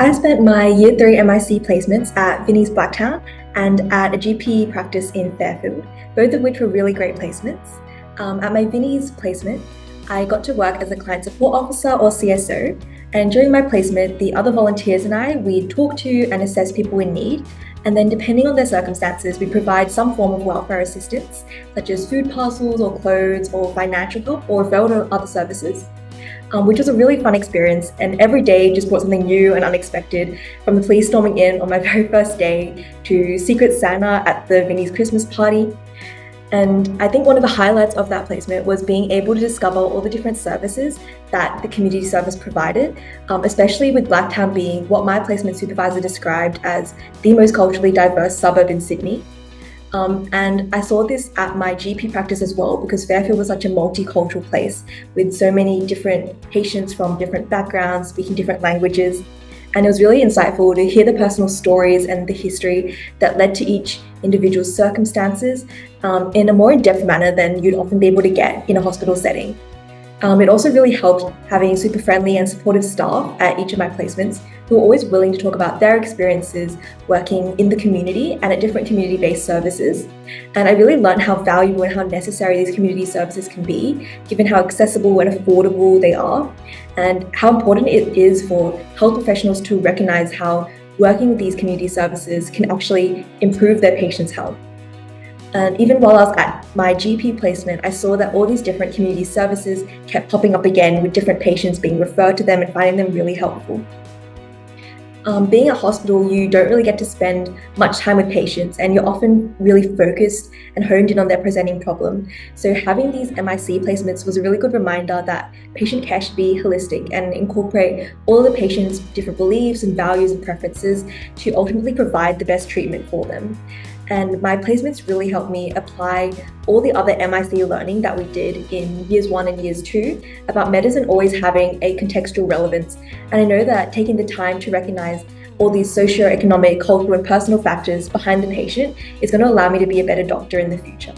I spent my year 3 MIC placements at Vinnie's Blacktown and at a GP practice in Fairfield, both of which were really great placements. At my Vinnie's placement, I got to work as a client support officer or CSO, and during my placement, the other volunteers and I, we'd talk to and assess people in need, and then depending on their circumstances, we provide some form of welfare assistance, such as food parcels or clothes or financial help or referral to other services. Which was a really fun experience, and every day just brought something new and unexpected, from the police storming in on my very first day to Secret Santa at the Vinnie's Christmas party. And I think one of the highlights of that placement was being able to discover all the different services that the community service provided, especially with Blacktown being what my placement supervisor described as the most culturally diverse suburb in Sydney. And I saw this at my GP practice as well, because Fairfield was such a multicultural place with so many different patients from different backgrounds, speaking different languages. And it was really insightful to hear the personal stories and the history that led to each individual's circumstances in a more in-depth manner than you'd often be able to get in a hospital setting. It also really helped having super friendly and supportive staff at each of my placements who were always willing to talk about their experiences working in the community and at different community-based services. And I really learned how valuable and how necessary these community services can be, given how accessible and affordable they are, and how important it is for health professionals to recognize how working with these community services can actually improve their patients' health. And even while I was at my GP placement, I saw that all these different community services kept popping up again with different patients being referred to them and finding them really helpful. Being at hospital, you don't really get to spend much time with patients, and you're often really focused and honed in on their presenting problem. So having these MIC placements was a really good reminder that patient care should be holistic and incorporate all of the patient's different beliefs and values and preferences to ultimately provide the best treatment for them. And my placements really helped me apply all the other MIC learning that we did in years 1 and years 2 about medicine always having a contextual relevance. And I know that taking the time to recognize all these socioeconomic, cultural, and personal factors behind the patient is going to allow me to be a better doctor in the future.